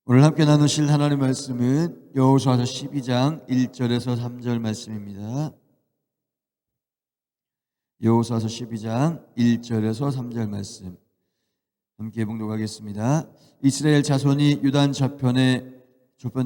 오늘 함께 나누실 하나님의 말씀은 여호수아서 12장 1절에서 3절 말씀입니다. 여호수아서 12장 1절에서 3절 말씀 함께 봉독하겠습니다. 이스라엘 자손이 유단 저편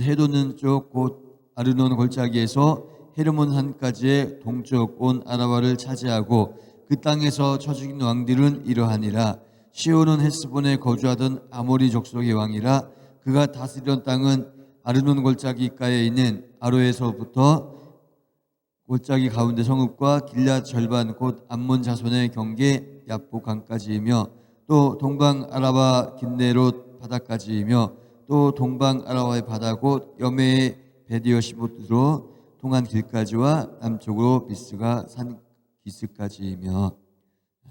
해돋는 쪽 곧 아르논 골짜기에서 헤르몬 산까지의 동쪽 온 아라바를 차지하고 그 땅에서 쳐 죽인 왕들은 이러하니라. 시온은 헤스본에 거주하던 아모리 족속의 왕이라. 그가 다스리던 땅은 아르논 골짜기가에 있는 아로에서부터 골짜기 가운데 성읍과 길앗 절반 곧 암몬 자손의 경계 야복 강까지이며 또 동방 아라바 긴네롯 바다까지이며 또 동방 아라바의 바다 곧 여메의 베디어시못으로 통한 길까지와 남쪽으로 비스가 산 기스까지이며.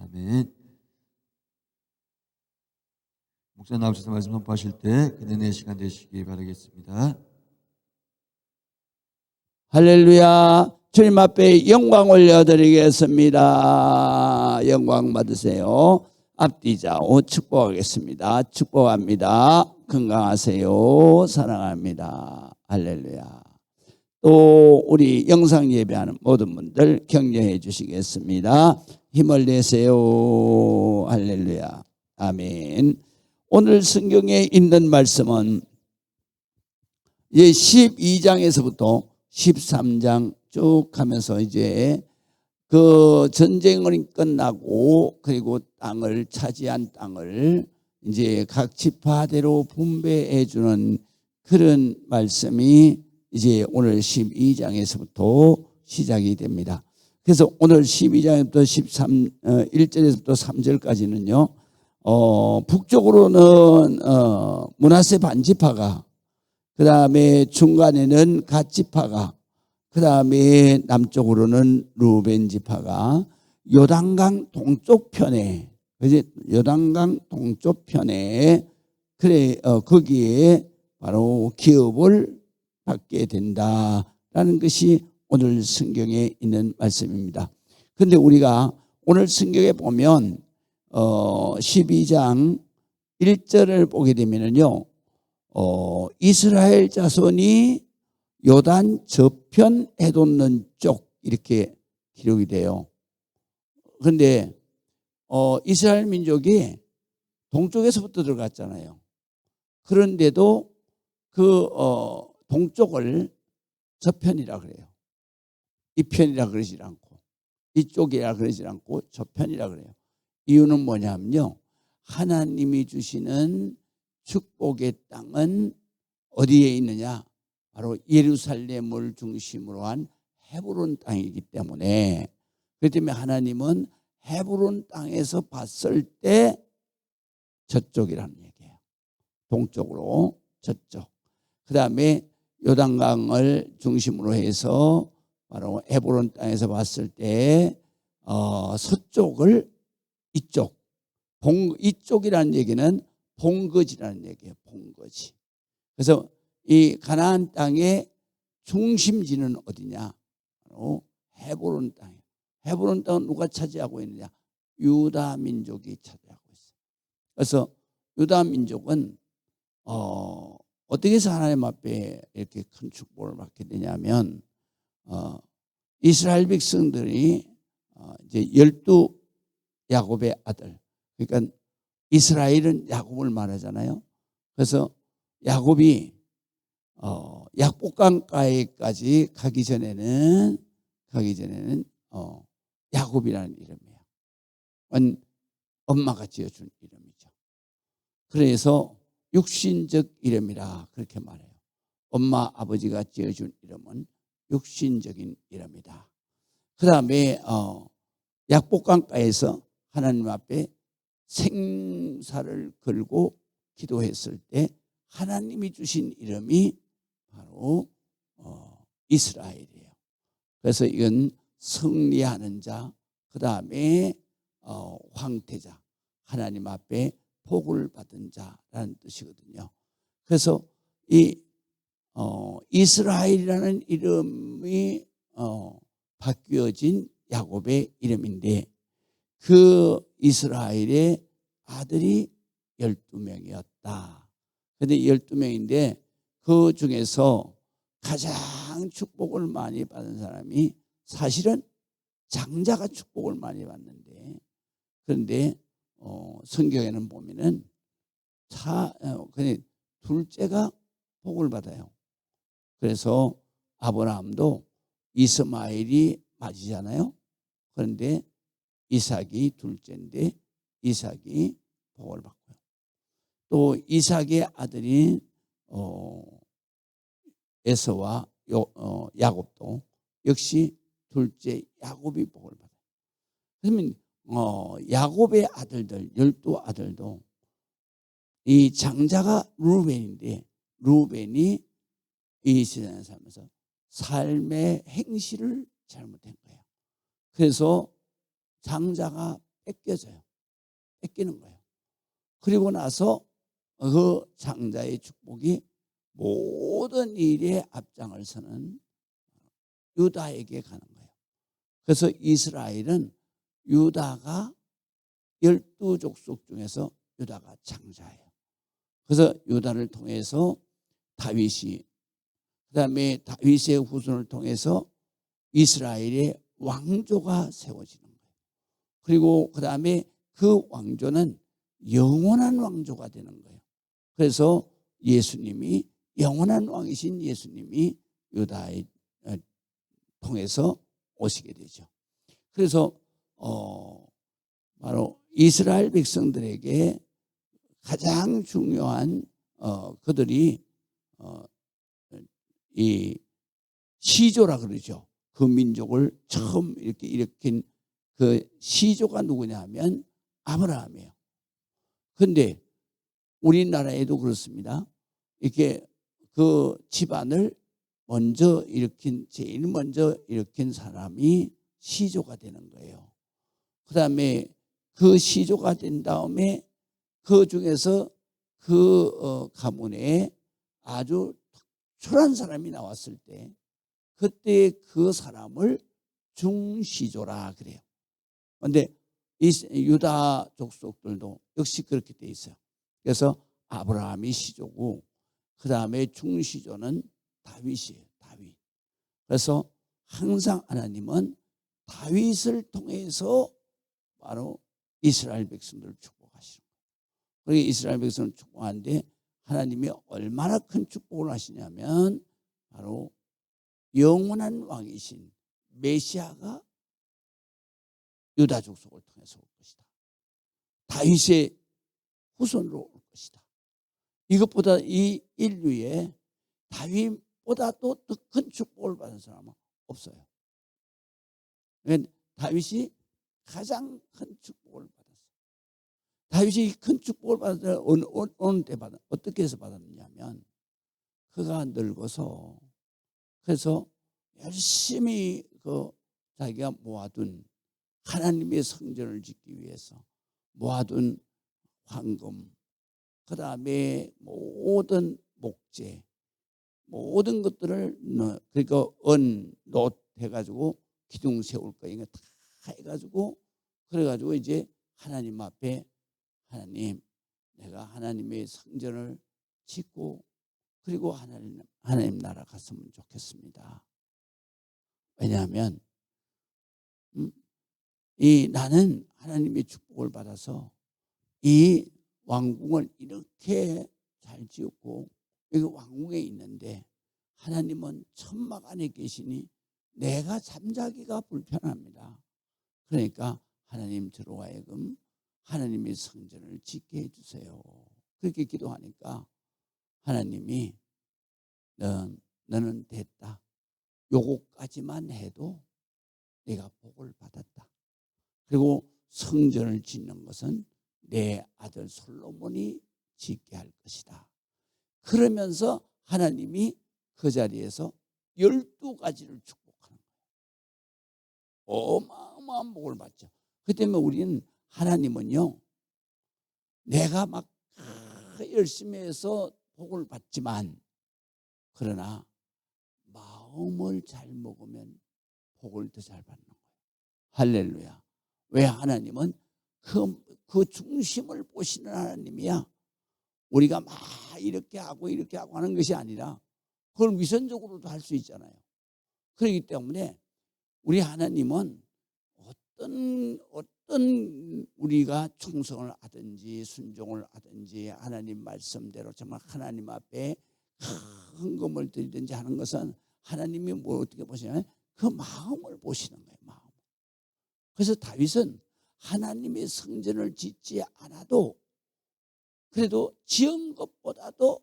아멘. 목사 나오셔서 말씀 선포하실 때 그 은혜의 시간 되시기 바라겠습니다. 할렐루야. 주님 앞에 영광 올려드리겠습니다. 영광 받으세요. 앞뒤 좌우 축복하겠습니다. 축복합니다. 건강하세요. 사랑합니다. 할렐루야. 또 우리 영상 예배하는 모든 분들 격려해 주시겠습니다. 힘을 내세요. 할렐루야. 아멘. 오늘 성경에 있는 말씀은 12장에서부터 13장 쭉 하면서 이제 그 전쟁이 끝나고 그리고 땅을 차지한 땅을 이제 각 지파대로 분배해 주는 그런 말씀이 이제 오늘 12장에서부터 시작이 됩니다. 그래서 오늘 12장부터 1절에서부터 3절까지는요. 북쪽으로는 므낫세 반지파가, 그 다음에 중간에는 갓 지파가, 그 다음에 남쪽으로는 루벤 지파가 요단강 동쪽 편에, 그지? 요단강 동쪽 편에 거기에 바로 기업을 받게 된다라는 것이 오늘 성경에 있는 말씀입니다. 그런데 우리가 오늘 성경에 보면 12장 1절을 보게 되면은요, 이스라엘 자손이 요단 저편 해돋는 쪽 이렇게 기록이 돼요. 그런데 이스라엘 민족이 동쪽에서부터 들어갔잖아요. 그런데도 그 동쪽을 저편이라 그래요. 이 편이라 그러지 않고, 이쪽이라 그러지 않고 저편이라 그래요. 이유는 뭐냐면요, 하나님이 주시는 축복의 땅은 어디에 있느냐? 바로 예루살렘을 중심으로 한 헤브론 땅이기 때문에, 그렇기 때문에 하나님은 헤브론 땅에서 봤을 때 저쪽이라는 얘기예요. 동쪽으로 저쪽. 그 다음에 요단강을 중심으로 해서 바로 헤브론 땅에서 봤을 때 서쪽을 이쪽이라는 얘기는 본거지라는 얘기예요. 본거지. 그래서 이 가나안 땅의 중심지는 어디냐? 바로 헤브론 땅이에요. 헤브론 땅은 누가 차지하고 있느냐? 유다 민족이 차지하고 있어요. 그래서 유다 민족은 어떻게 해서 하나님 앞에 이렇게 큰 축복을 받게 되냐면, 이스라엘 백성들이 이제 12 야곱의 아들, 그러니까 이스라엘은 야곱을 말하잖아요. 그래서 야곱이 약복강가에까지 가기 전에는 야곱이라는 이름이에요. 엄마가 지어준 이름이죠. 그래서 육신적 이름이라 그렇게 말해요. 엄마 아버지가 지어준 이름은 육신적인 이름이다. 그 다음에 약복강가에서 하나님 앞에 생사를 걸고 기도했을 때 하나님이 주신 이름이 바로 이스라엘이에요. 그래서 이건 승리하는 자, 그 다음에 황태자, 하나님 앞에 복을 받은 자라는 뜻이거든요. 그래서 이 이스라엘이라는 이름이 바뀌어진 야곱의 이름인데, 그 이스라엘의 아들이 12명이었다. 근데 12명인데 그 중에서 가장 축복을 많이 받은 사람이 사실은 장자가 축복을 많이 받는데, 그런데 성경에는 보면은 그냥 둘째가 복을 받아요. 그래서 아브라함도 이스마엘이 맞이잖아요. 그런데 이삭이 둘째인데 이삭이 복을 받고요. 또 이삭의 아들인 에서와 야곱도 역시 둘째 야곱이 복을 받아요. 그러면 야곱의 아들들 12아들도 이 장자가 루벤인데 루벤이 이 세상에 살면서 삶의 행실을 잘못한 거예요. 그래서 장자가 뺏기는 거예요. 그리고 나서 그 장자의 축복이 모든 일에 앞장을 서는 유다에게 가는 거예요. 그래서 이스라엘은 유다가 12족속 중에서 유다가 장자예요. 그래서 유다를 통해서 다윗이, 그다음에 다윗의 후손을 통해서 이스라엘의 왕조가 세워지는 거예요. 그리고 그다음에 그 왕조는 영원한 왕조가 되는 거예요. 그래서 예수님이 영원한 왕이신 예수님이 유다에 통해서 오시게 되죠. 그래서 바로 이스라엘 백성들에게 가장 중요한 그들이 이 시조라 그러죠. 그 민족을 처음 이렇게 일으킨 그 시조가 누구냐 하면 아브라함이에요. 그런데 우리나라에도 그렇습니다. 이렇게 그 집안을 제일 먼저 일으킨 사람이 시조가 되는 거예요. 그 다음에 그 시조가 된 다음에 그 중에서 그 가문에 아주 특출한 사람이 나왔을 때 그때 그 사람을 중시조라 그래요. 그런데 이 유다 족속들도 역시 그렇게 돼 있어요. 그래서 아브라함이 시조고 그 다음에 중시조는 다윗이에요. 다윗. 그래서 항상 하나님은 다윗을 통해서 바로 이스라엘 백성들을 축복하시는 거예요. 그러니까 이스라엘 백성을 축복하는데 하나님이 얼마나 큰 축복을 하시냐면 바로 영원한 왕이신 메시아가 유다 족속을 통해서 올 것이다. 다윗의 후손으로 올 것이다. 이것보다 이 인류에 다윗보다도 더 큰 축복을 받은 사람은 없어요. 다윗이 가장 큰 축복을 받았어요. 다윗이 큰 축복을 받았을 때 어느 때 어떻게 해서 받았느냐면 그가 늙어서 그래서 열심히 자기가 모아둔 하나님의 성전을 짓기 위해서 모아둔 황금, 그 다음에 모든 목재, 모든 것들을 그러니까 놋 해가지고 기둥 세울 거 이거 다 해가지고 그래가지고 이제 하나님 앞에 하나님, 내가 하나님의 성전을 짓고 그리고 하나님 나라 갔으면 좋겠습니다. 왜냐하면 나는 하나님의 축복을 받아서 이 왕궁을 이렇게 잘 지었고 여기 왕궁에 있는데 하나님은 천막 안에 계시니 내가 잠자기가 불편합니다. 그러니까 하나님 저로 하여금 하나님의 성전을 짓게 해주세요. 그렇게 기도하니까 하나님이 너는 됐다. 요거까지만 해도 내가 복을 받았다. 그리고 성전을 짓는 것은 내 아들 솔로몬이 짓게 할 것이다. 그러면서 하나님이 그 자리에서 12가지를 축복하는 거예요. 어마어마한 복을 받죠. 그 때문에 우리는 하나님은요, 내가 막 열심히 해서 복을 받지만 그러나 마음을 잘 먹으면 복을 더 잘 받는 거예요. 할렐루야. 왜? 하나님은 그 중심을 보시는 하나님이야. 우리가 막 이렇게 하고 하는 것이 아니라 그걸 위선적으로도 할 수 있잖아요. 그렇기 때문에 우리 하나님은 어떤 우리가 충성을 하든지 순종을 하든지 하나님 말씀대로 정말 하나님 앞에 큰 금을 드리든지 하는 것은 하나님이 뭘 어떻게 보시냐면 그 마음을 보시는 거예요. 마음. 그래서 다윗은 하나님의 성전을 짓지 않아도 그래도 지은 것보다도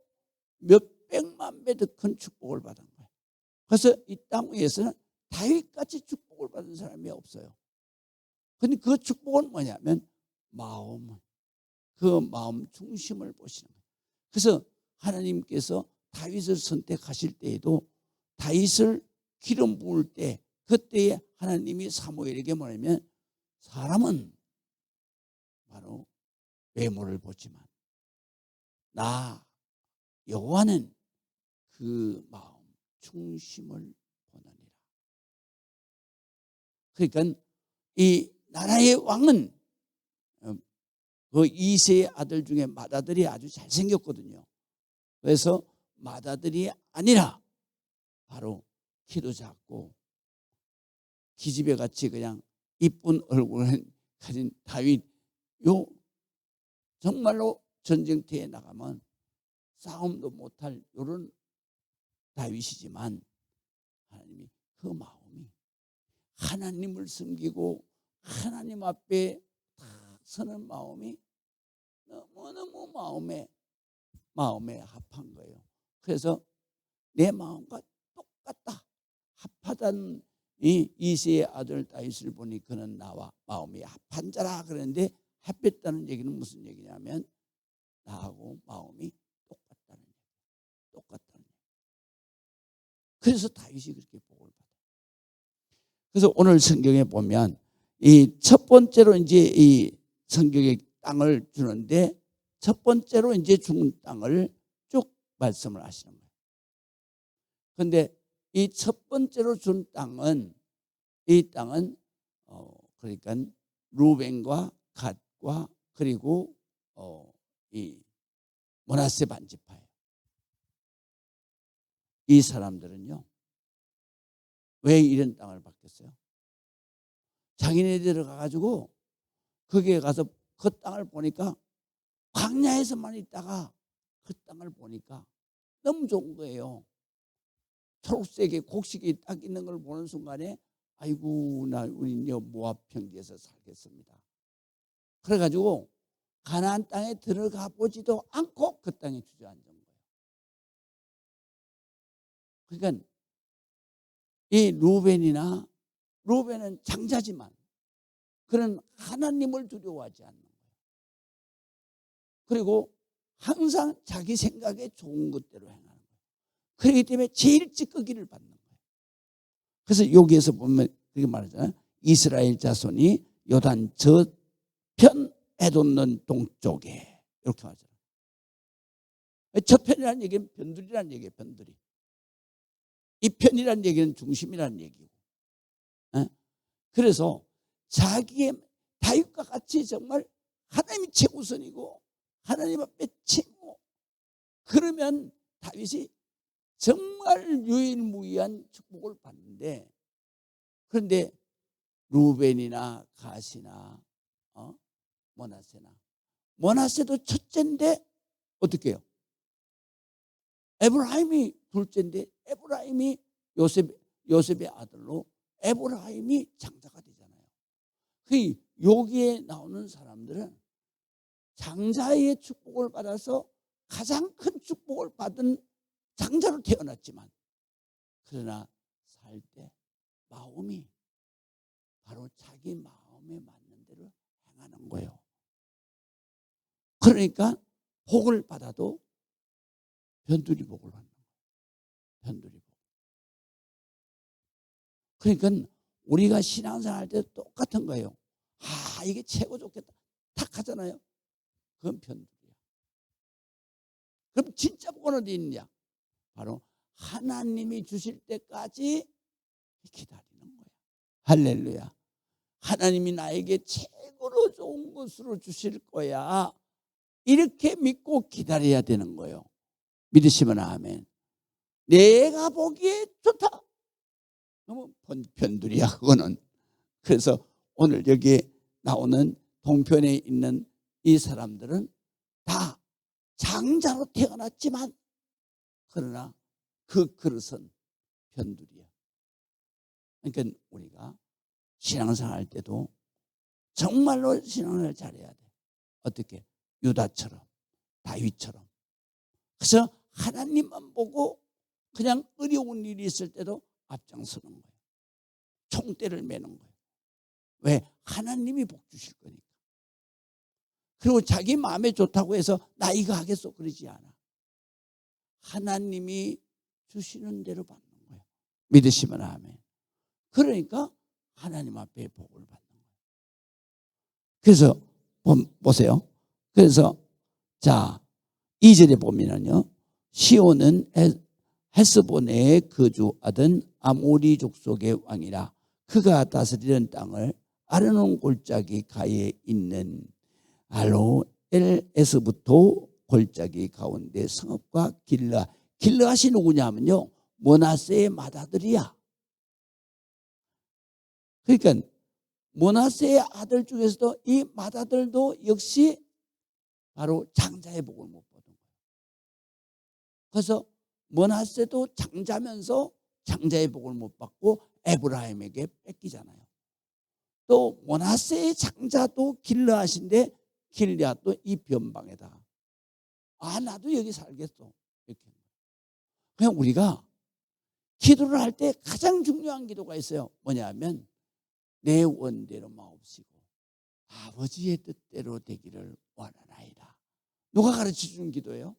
몇백만 배 더 큰 축복을 받은 거예요. 그래서 이 땅 위에서는 다윗같이 축복을 받은 사람이 없어요. 근데 그 축복은 뭐냐면 그 마음 중심을 보시는 거예요. 그래서 하나님께서 다윗을 선택하실 때에도 다윗을 기름 부을 때 그때에 하나님이 사무엘에게 뭐냐면 사람은 바로 외모를 보지만 나 여호와는 그 마음 중심을 보느니라. 그러니까 이 나라의 왕은 그 이새의 아들 중에 맏아들이 아주 잘생겼거든요. 그래서 맏아들이 아니라 바로 키도 작고 기집애 같이 그냥 이쁜 얼굴을 가진 다윗, 요 정말로 전쟁터에 나가면 싸움도 못할 이런 다윗이지만 하나님이 그 마음이 하나님을 섬기고 하나님 앞에 딱 서는 마음이 너무너무 마음에 합한 거예요. 그래서 내 마음과 똑같다 합하던 이 이새의 아들 다윗을 보니 그는 나와 마음이 합한 자라 그러는데 합했다는 얘기는 무슨 얘기냐면 나하고 마음이 똑같다는 얘기. 그래서 다윗이 그렇게 복을 받아요. 그래서 오늘 성경에 보면 이 첫 번째로 이제 이 성경에 땅을 주는데 첫 번째로 이제 죽은 땅을 쭉 말씀을 하시는 거예요. 그런데 이 첫 번째로 준 땅은 이 땅은 그러니까 루벤과 갓과 그리고 이 므낫세 반지파예요. 이 사람들은요 왜 이런 땅을 받겠어요? 자기네들 가가지고 거기에 가서 그 땅을 보니까 광야에서만 있다가 그 땅을 보니까 너무 좋은 거예요. 초록색의 곡식이 딱 있는 걸 보는 순간에 아이고 우린 모압 평지에서 살겠습니다. 그래가지고 가나안 땅에 들어가 보지도 않고 그 땅에 주저앉은 거예요. 그러니까 이 루벤은 장자지만 그는 하나님을 두려워하지 않는 거예요. 그리고 항상 자기 생각에 좋은 것대로 행하는 거예요. 그렇기 때문에 제일 찌꺼기를 받는 거예요. 그래서 여기에서 보면 그렇게 말하잖아요. 이스라엘 자손이 요단 저편 에돔는 동쪽에 이렇게 말하잖아요. 저편이라는 얘기는 변두리라는 얘기예요. 변두리. 이 편이라는 얘기는 중심이라는 얘기고. 그래서 자기의 다윗과 같이 정말 하나님이 최우선이고 하나님 앞에 최고. 그러면 다윗이 정말 유일무이한 축복을 받는데 그런데 루벤이나 갓이나 므낫세도 첫째인데 어떻게 해요? 에브라임이 둘째인데 에브라임이 요셉의 아들로 에브라임이 장자가 되잖아요. 그 여기에 나오는 사람들은 장자의 축복을 받아서 가장 큰 축복을 받은 장자로 태어났지만 그러나 살 때 마음이 바로 자기 마음에 맞는 대로 행하는 거예요. 그러니까 복을 받아도 변두리 복을 받는 거예요. 변두리 복. 그러니까 우리가 신앙생활 할 때 똑같은 거예요. 이게 최고 좋겠다. 탁 하잖아요. 그건 변두리야. 그럼 진짜 복은 어디 있느냐? 바로 하나님이 주실 때까지 기다리는 거야. 할렐루야. 하나님이 나에게 최고로 좋은 것으로 주실 거야. 이렇게 믿고 기다려야 되는 거예요. 믿으시면 아멘. 내가 보기에 좋다. 너무 변두리야 그거는. 그래서 오늘 여기에 나오는 동편에 있는 이 사람들은 다 장자로 태어났지만 그러나 그 그릇은 변두리야. 그러니까 우리가 신앙생활 할 때도 정말로 신앙을 잘해야 돼. 어떻게? 유다처럼, 다윗처럼. 그래서 하나님만 보고 그냥 어려운 일이 있을 때도 앞장서는 거예요. 총대를 매는 거예요. 왜? 하나님이 복 주실 거니까. 그리고 자기 마음에 좋다고 해서 나 이거 하겠어 그러지 않아. 하나님이 주시는 대로 받는 거예요. 믿으시면 아멘. 그러니까 하나님 앞에 복을 받는 거예요. 그래서 보세요. 그래서 자 2절에 보면은요. 시온은 헤스본에 거주하던 아모리 족속의 왕이라 그가 다스리는 땅을 아르논 골짜기 가에 있는 알로엘에서부터 골짜기 가운데 성읍과 길르앗이 누구냐면요. 므낫세의 맏아들이야. 그러니까 므낫세의 아들 중에서도 이 맏아들도 역시 바로 장자의 복을 못 받은 거예요. 그래서 므낫세도 장자면서 장자의 복을 못 받고 에브라임에게 뺏기잖아요. 또 므낫세의 장자도 길르앗인데 길르앗도 이 변방에다 나도 여기 살겠어 이렇게. 그냥 우리가 기도를 할 때 가장 중요한 기도가 있어요. 뭐냐면 내 원대로 마옵시고 아버지의 뜻대로 되기를 원하나이다. 누가 가르쳐 준 기도예요?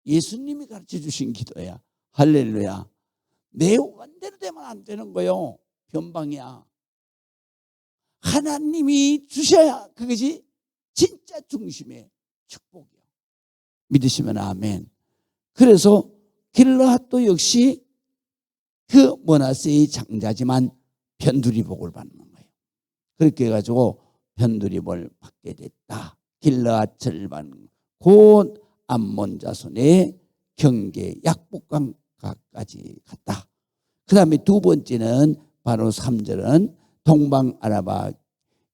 예수님이 가르쳐 주신 기도야. 할렐루야. 내 원대로 되면 안 되는 거예요. 변방이야. 하나님이 주셔야 그것이 진짜 중심의 축복이야. 믿으시면 아멘. 그래서 길르앗도 역시 그 므낫세의 장자지만 변두리 복을 받는 거예요. 그렇게 해가지고 변두리 복을 받게 됐다. 길르앗 절반 곧 암몬 자손의 경계 약복강가까지 갔다. 그 다음에 두 번째는 바로 3절은 동방 아라바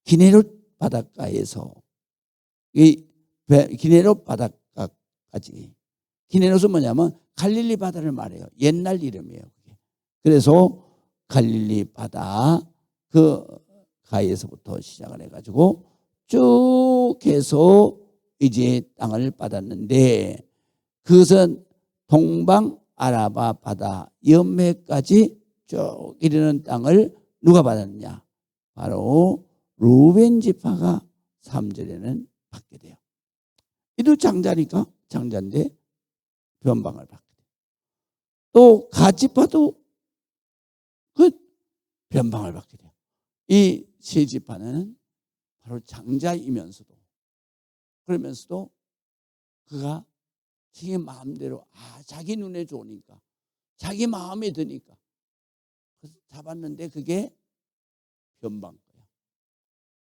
기네롯 바닷가에서 이 기네롯 바닷가까지. 기네롯은 뭐냐면 갈릴리 바다를 말해요. 옛날 이름이에요. 그래서 갈릴리 바다 그 가에서부터 시작을 해가지고 쭉 해서 이제 땅을 받았는데 그것은 동방 아라바 바다 연매까지 쭉 이르는 땅을 누가 받았느냐? 바로 루벤 지파가 3절에는 받게 돼요. 이도 장자니까 장자인데 변방을 받게 돼요. 또 갓 지파도 그 변방을 받게 돼요. 이 세 지파는 바로 장자이면서도 그러면서도 그가 자기 마음대로 자기 눈에 좋으니까 자기 마음에 드니까 그래서 잡았는데 그게 변방 거야.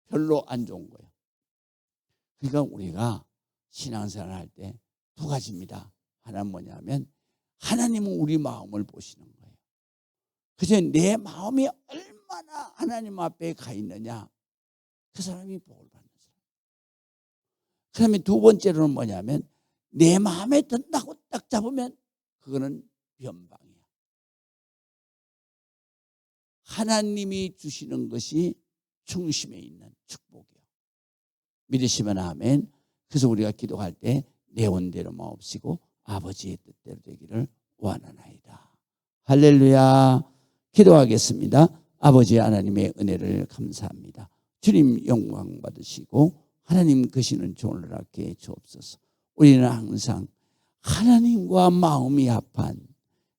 별로 안 좋은 거야. 그러니까 우리가 신앙생활 할 때 두 가지입니다. 하나는 뭐냐면 하나님은 우리 마음을 보시는 거예요. 그래서 내 마음이 얼마나 하나님 앞에 가 있느냐 그 사람이 복을 받는 사람. 그 다음에 두 번째로는 뭐냐면 내 마음에 든다고 딱 잡으면 그거는 변방이야. 하나님이 주시는 것이 중심에 있는 축복이야. 믿으시면 아멘. 그래서 우리가 기도할 때 내 원대로 마옵시고 아버지의 뜻대로 되기를 원하나이다. 할렐루야. 기도하겠습니다. 아버지 하나님의 은혜를 감사합니다. 주님 영광 받으시고 하나님 크시는 존을 얻게 해 주옵소서. 우리는 항상 하나님과 마음이 합한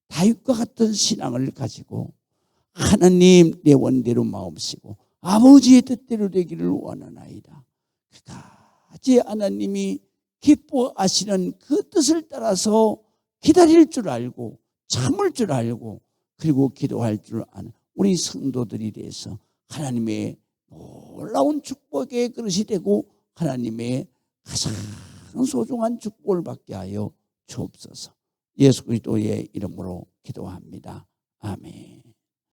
다윗과 같은 신앙을 가지고 하나님 내 원대로 마옵시고 아버지의 뜻대로 되기를 원하나이다. 그까지 하나님이 기뻐하시는 그 뜻을 따라서 기다릴 줄 알고 참을 줄 알고 그리고 기도할 줄 아는 우리 성도들이 돼서 하나님의 놀라운 축복의 그릇이 되고 하나님의 가장 소중한 축복을 받게 하여 주옵소서. 예수 그리스도의 이름으로 기도합니다. 아멘.